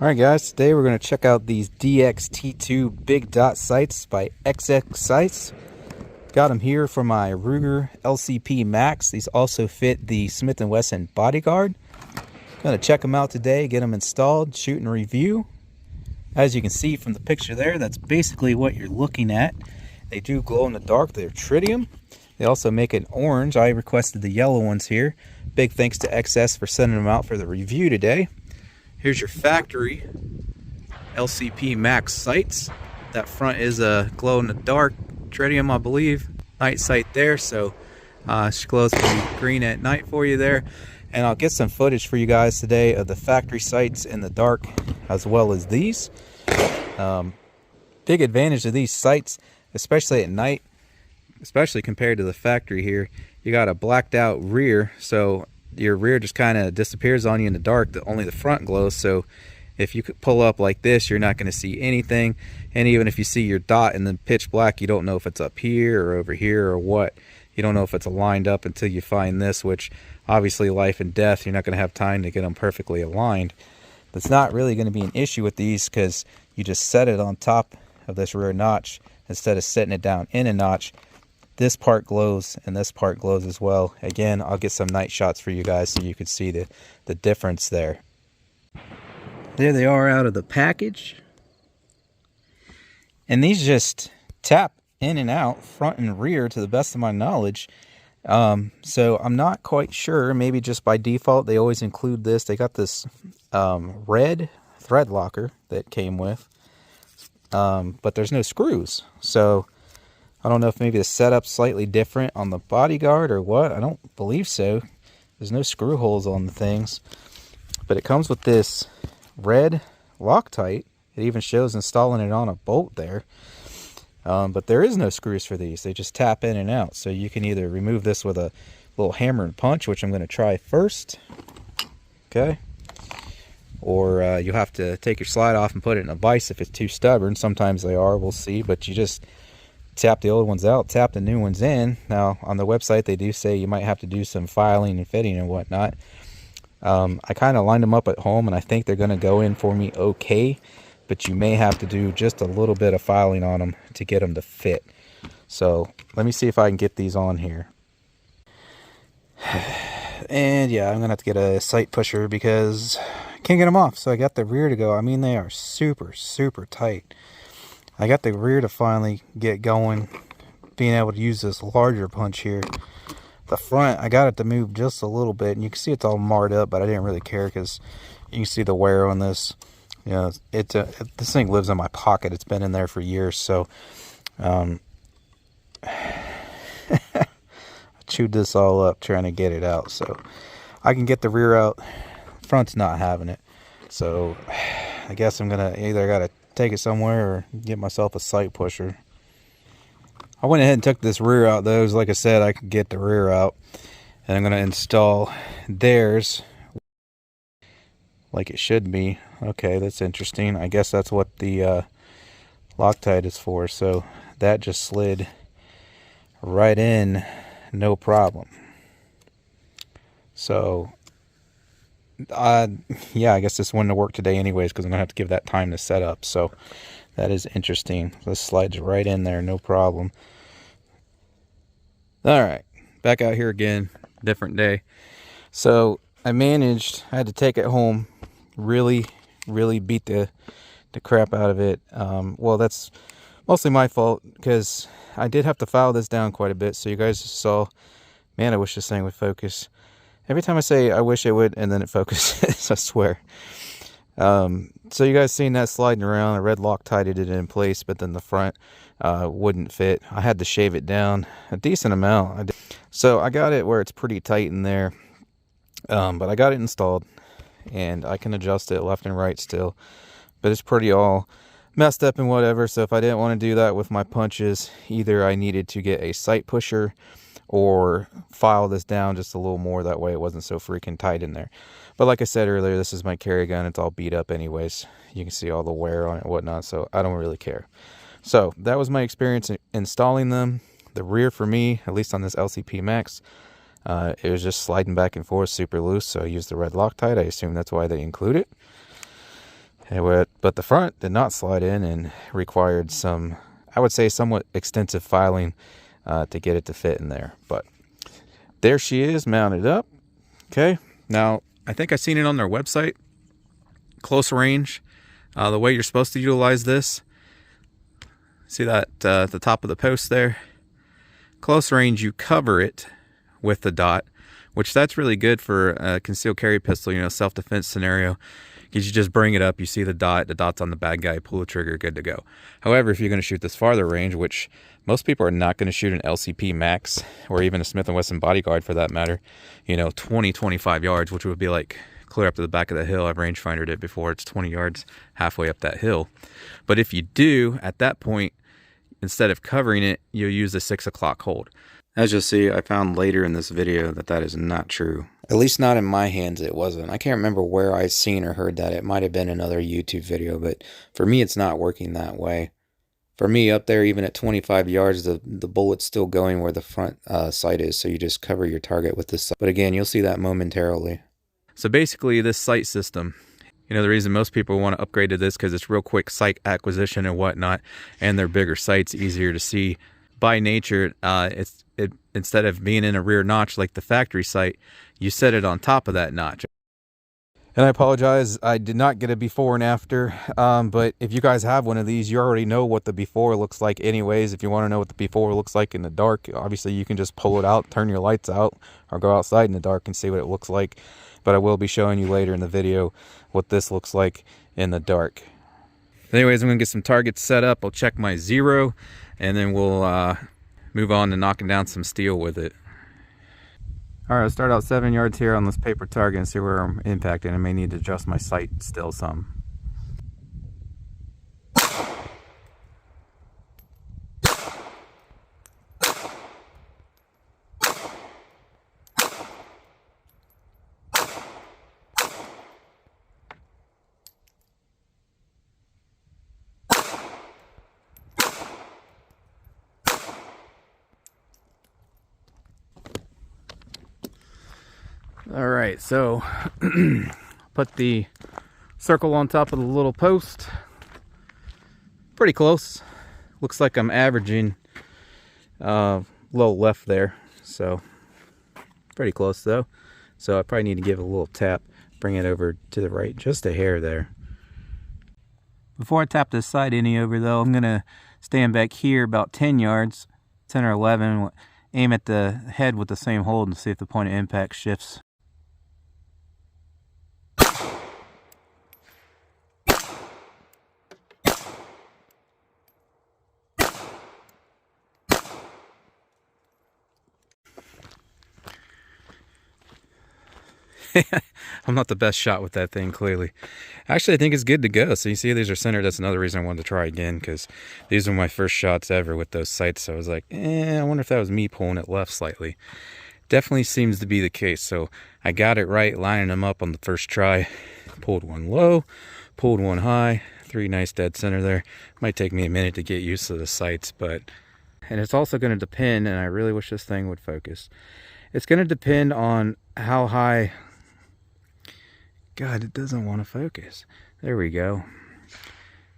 Alright guys, today we're going to check out these DXT2 big dot sights by XX Sights. Got them here for my Ruger lcp-max. These also fit the Smith&Wesson Bodyguard. Going to check them out today, get them installed, shoot and review. As you can see from the picture there, that's basically what you're looking at. They do glow in the dark, they're tritium. They also make an orange. I requested the yellow ones here. Big thanks to XS for sending them out for the review today. Here's your factory lcp-max sights. That front is a glow-in-the-dark tritium, I believe. Night sight there, so she glows pretty green at night for you there. And I'll get some footage for you guys today of the factory sights in the dark as well as these. Big advantage of these sights, especially at night, especially compared to the factory here, you got a blacked out rear, so your rear just kind of disappears on you in the dark. Only the front glows, so if you could pull up like this, you're not going to see anything. And even if you see your dot in the pitch black, you don't know if it's up here or over here or what. You don't know if it's aligned up until you find this, which obviously life and death, you're not going to have time to get them perfectly aligned. That's not really going to be an issue with these because you just set it on top of this rear notch instead of setting it down in a notch. This part glows and this part glows as well. Again, I'll get some night shots for you guys so you can see the difference there. There they are out of the package. And these just tap in and out, front and rear, to the best of my knowledge. So I'm not quite sure. Maybe just by default they always include this. They got this red thread locker that came with, but there's no screws. So I don't know if maybe the setup's slightly different on the Bodyguard or what. I don't believe so. There's no screw holes on the things. But it comes with this red Loctite. It even shows installing it on a bolt there. But there is no screws for these. They just tap in and out. So you can either remove this with a little hammer and punch, which I'm going to try first. Okay. Or you'll have to take your slide off and put it in a vise if it's too stubborn. Sometimes they are. We'll see. But you just tap the old ones out, tap the new ones in. Now on the website they do say you might have to do some filing and fitting and whatnot. I kind of lined them up at home and I think they're going to go in for me okay, but you may have to do just a little bit of filing on them to get them to fit. So let me see if I can get these on here. And yeah, I'm gonna have to get a sight pusher because I can't get them off. So I got the rear to go. I mean, they are super tight. I got the rear to finally get going, being able to use this larger punch here. The front, I got it to move just a little bit, and you can see it's all marred up, but I didn't really care because you can see the wear on this. You know, this thing lives in my pocket. It's been in there for years, so I chewed this all up trying to get it out. So I can get the rear out. Front's not having it. So I guess I'm gonna either gotta take it somewhere or get myself a sight pusher. I went ahead and took this rear out though. Like I said, I could get the rear out, and I'm going to install theirs like it should be. Okay, that's interesting. I guess that's what the Loctite is for. So that just slid right in, no problem. So yeah, I guess this wouldn't have worked today anyways because I'm going to have to give that time to set up. So that is interesting. This slides right in there, no problem. All right, back out here again, different day. So I had to take it home, really beat the crap out of it. Well, that's mostly my fault because I did have to file this down quite a bit. So you guys saw, man, I wish this thing would focus. Every time I say I wish it would, and then it focuses, I swear. So you guys seen that sliding around. I red Loctited it in place, but then the front wouldn't fit. I had to shave it down a decent amount. So I got it where it's pretty tight in there, but I got it installed, and I can adjust it left and right still, but it's pretty all messed up and whatever. So if I didn't want to do that with my punches, either I needed to get a sight pusher or file this down just a little more, that way it wasn't so freaking tight in there. But like I said earlier, this is my carry gun. It's all beat up anyways. You can see all the wear on it and whatnot, so I don't really care. So that was my experience installing them. The rear for me, at least on this lcp-max, it was just sliding back and forth super loose, so I used the red Loctite. I assume that's why they include it. But the front did not slide in and required some, I would say, somewhat extensive filing to get it to fit in there. But there she is, mounted up. Okay, now I think I've seen it on their website. Close range, the way you're supposed to utilize this. See that at the top of the post there? Close range, you cover it with the dot, which that's really good for a concealed carry pistol, you know, self-defense scenario. Because you just bring it up, you see the dot's on the bad guy, pull the trigger, good to go. However, if you're going to shoot this farther range, which most people are not going to shoot an LCP-max, or even a Smith&Wesson Bodyguard for that matter, you know, 20, 25 yards, which would be like clear up to the back of the hill. I've rangefindered it before. It's 20 yards halfway up that hill. But if you do, at that point, instead of covering it, you'll use the 6 o'clock hold. As you'll see, I found later in this video that that is not true. At least not in my hands, it wasn't. I can't remember where I've seen or heard that. It might have been another YouTube video, but for me, it's not working that way. For me, up there, even at 25 yards, the bullet's still going where the front sight is, so you just cover your target with this. But again, you'll see that momentarily. So basically, this sight system, you know, the reason most people want to upgrade to this because it's real quick sight acquisition and whatnot, and they're bigger sights, easier to see. By nature, instead of being in a rear notch like the factory sight, you set it on top of that notch. And I apologize, I did not get a before and after, but if you guys have one of these, you already know what the before looks like anyways. If you want to know what the before looks like in the dark, obviously you can just pull it out, turn your lights out, or go outside in the dark and see what it looks like. But I will be showing you later in the video what this looks like in the dark. Anyways, I'm going to get some targets set up. I'll check my 0, and then we'll move on to knocking down some steel with it. Alright, I'll start out 7 yards here on this paper target and see where I'm impacting. I may need to adjust my sight still some. All right, so put the circle on top of the little post. Pretty close. Looks like I'm averaging low left there, so pretty close though. So I probably need to give it a little tap, bring it over to the right, just a hair there. Before I tap this side any over though, I'm gonna stand back here about 10 yards, 10 or 11, aim at the head with the same hold and see if the point of impact shifts. I'm not the best shot with that thing, clearly. Actually, I think it's good to go. So you see these are centered. That's another reason I wanted to try again, because these were my first shots ever with those sights. So I was like, I wonder if that was me pulling it left slightly. Definitely seems to be the case. So I got it right, lining them up on the first try. Pulled one low, pulled one high. 3 nice dead center there. Might take me a minute to get used to the sights, but... And it's also going to depend, and I really wish this thing would focus. It's going to depend on how high... God, it doesn't want to focus. There we go.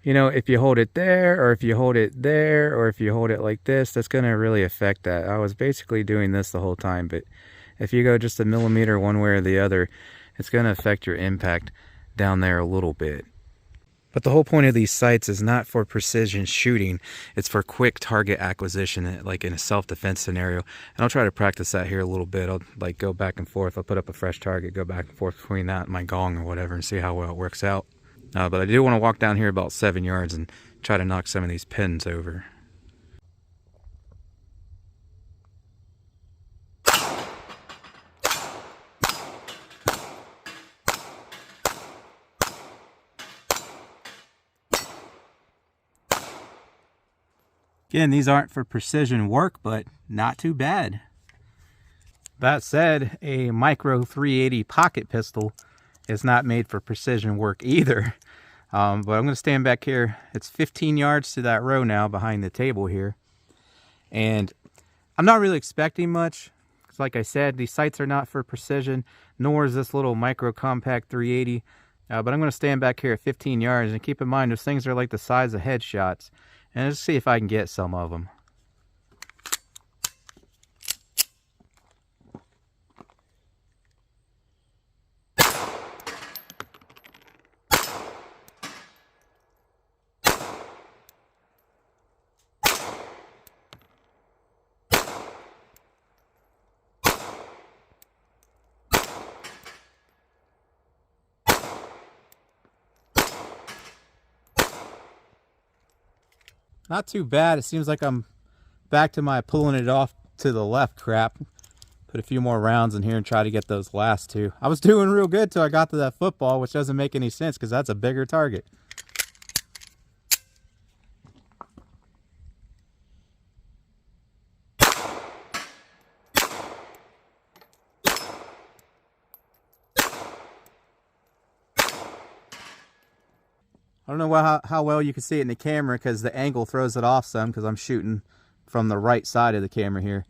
You know, if you hold it there, or if you hold it there, or if you hold it like this, that's going to really affect that. I was basically doing this the whole time, but if you go just a millimeter one way or the other, it's going to affect your impact down there a little bit. But the whole point of these sights is not for precision shooting. It's for quick target acquisition, like in a self-defense scenario. And I'll try to practice that here a little bit. I'll like go back and forth. I'll put up a fresh target, go back and forth between that and my gong or whatever and see how well it works out. But I do want to walk down here about 7 yards and try to knock some of these pins over. Again, these aren't for precision work, but not too bad. That said, a micro 380 pocket pistol is not made for precision work either. But I'm going to stand back here. It's 15 yards to that row now behind the table here. And I'm not really expecting much. Like I said, these sights are not for precision, nor is this little micro compact 380. But I'm going to stand back here at 15 yards, and keep in mind those things are like the size of headshots, and let's see if I can get some of them. Not too bad. It seems like I'm back to my pulling it off to the left crap. Put a few more rounds in here and try to get those last two. I was doing real good till I got to that football, which doesn't make any sense because that's a bigger target. I don't know how well you can see it in the camera because the angle throws it off some because I'm shooting from the right side of the camera here.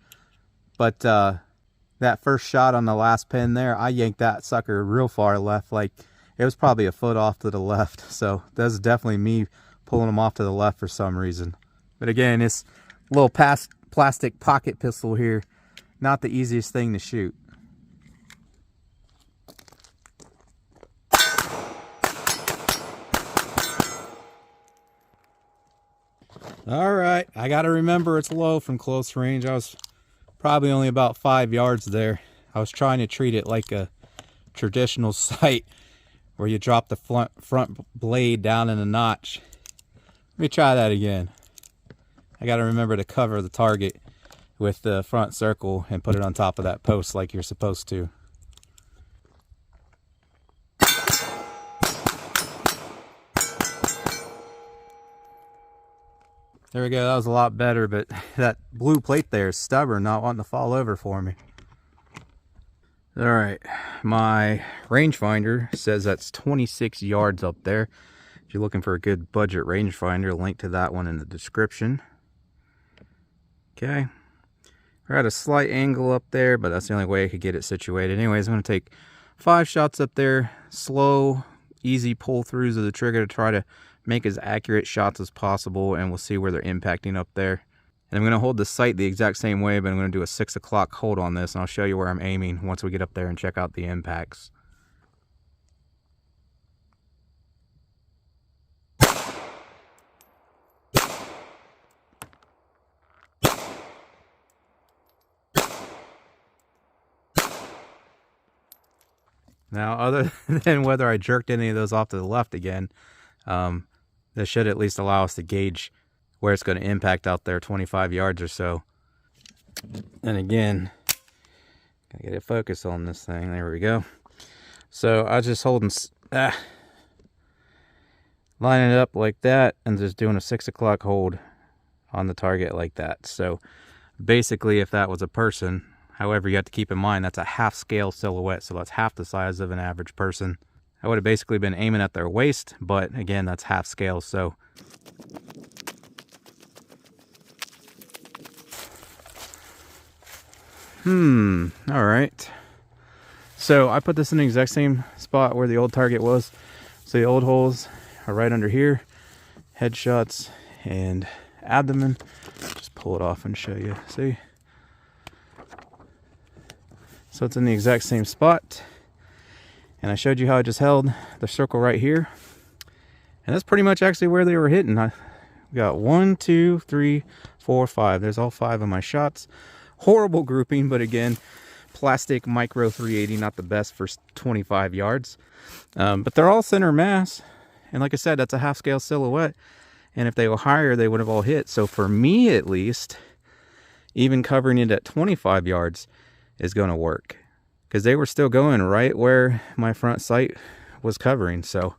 But that first shot on the last pin there, I yanked that sucker real far left. Like it was probably a foot off to the left. So that's definitely me pulling them off to the left for some reason. But again, this little plastic pocket pistol here, not the easiest thing to shoot. All right, I got to remember it's low from close range. I was probably only about 5 yards there. I was trying to treat it like a traditional sight where you drop the front blade down in a notch. Let me try that again. I got to remember to cover the target with the front circle and put it on top of that post like you're supposed to. There we go, that was a lot better, but that blue plate there is stubborn, not wanting to fall over for me. All right, my rangefinder says that's 26 yards up there. If you're looking for a good budget rangefinder, link to that one in the description. Okay, we're at a slight angle up there, but that's the only way I could get it situated. Anyways, I'm gonna take 5 shots up there, slow, easy pull throughs of the trigger to try to make as accurate shots as possible, and we'll see where they're impacting up there. And I'm going to hold the sight the exact same way, but I'm going to do a 6 o'clock hold on this, and I'll show you where I'm aiming once we get up there and check out the impacts. Now, other than whether I jerked any of those off to the left again, this should at least allow us to gauge where it's going to impact out there, 25 yards or so. And again, gotta get it focused on this thing. There we go. So I was just holding, lining it up like that, and just doing a 6 o'clock hold on the target like that. So basically, if that was a person, however, you have to keep in mind that's a half scale silhouette, so that's half the size of an average person. I would have basically been aiming at their waist, but again, that's half scale, so. All right. So I put this in the exact same spot where the old target was. So the old holes are right under here. Headshots and abdomen. Just pull it off and show you, see? So it's in the exact same spot. And I showed you how I just held the circle right here. And that's pretty much actually where they were hitting. I got 1, 2, 3, 4, 5. There's all 5 of my shots. Horrible grouping, but again, plastic micro 380, not the best for 25 yards. But they're all center mass. And like I said, that's a half scale silhouette. And if they were higher, they would have all hit. So for me, at least, even covering it at 25 yards is going to work. Because they were still going right where my front sight was covering. So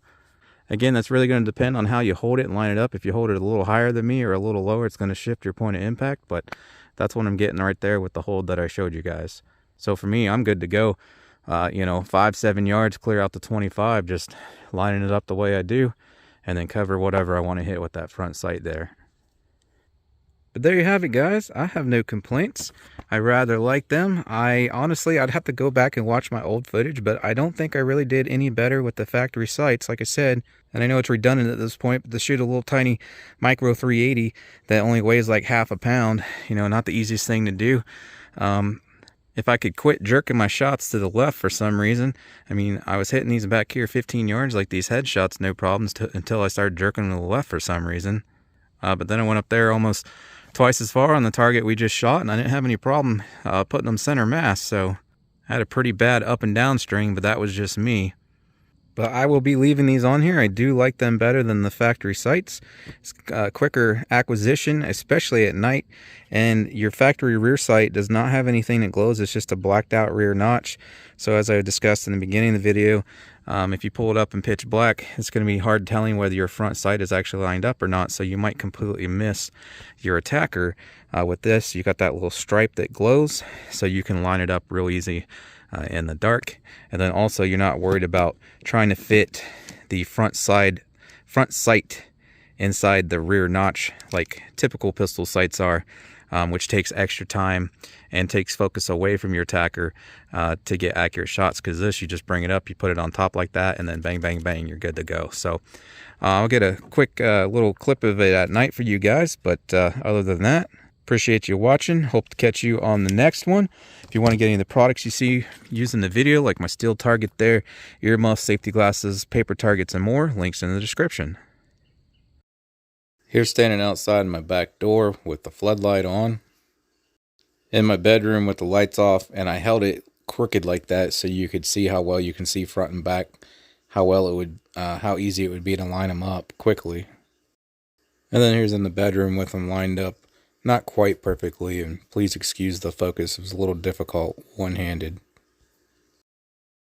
again, that's really going to depend on how you hold it and line it up. If you hold it a little higher than me or a little lower, it's going to shift your point of impact. But that's what I'm getting right there with the hold that I showed you guys. So for me, I'm good to go. 5-7 yards, clear out the 25, just lining it up the way I do, and then cover whatever I want to hit with that front sight there. But there you have it, guys. I have no complaints. I rather like them. Honestly, I'd have to go back and watch my old footage, but I don't think I really did any better with the factory sights, like I said. And I know it's redundant at this point, but to shoot a little tiny micro 380 that only weighs like half a pound, you know, not the easiest thing to do. If I could quit jerking my shots to the left for some reason, I mean, I was hitting these back here 15 yards like these headshots, no problems, until I started jerking to the left for some reason. But then I went up there almost twice as far on the target we just shot, and I didn't have any problem putting them center mass, so I had a pretty bad up and down string, but that was just me. But I will be leaving these on here. I do like them better than the factory sights. It's quicker acquisition, especially at night. And your factory rear sight does not have anything that glows. It's just a blacked out rear notch. So as I discussed in the beginning of the video, if you pull it up in pitch black, it's going to be hard telling whether your front sight is actually lined up or not. So you might completely miss your attacker. With this, you got that little stripe that glows, so you can line it up real easy in the dark. And then also you're not worried about trying to fit the front sight inside the rear notch like typical pistol sights are, which takes extra time and takes focus away from your attacker to get accurate shots. Because this, you just bring it up, you put it on top like that, and then bang bang bang, you're good to go. So I'll get a quick little clip of it at night for you guys, but other than that, appreciate you watching. Hope to catch you on the next one. If you want to get any of the products you see used in the video, like my steel target there, earmuffs, safety glasses, paper targets, and more, links in the description. Here's standing outside my back door with the floodlight on. In my bedroom with the lights off, and I held it crooked like that so you could see how well you can see front and back, how easy it would be to line them up quickly. And then here's in the bedroom with them lined up. Not quite perfectly, and please excuse the focus, it was a little difficult one-handed.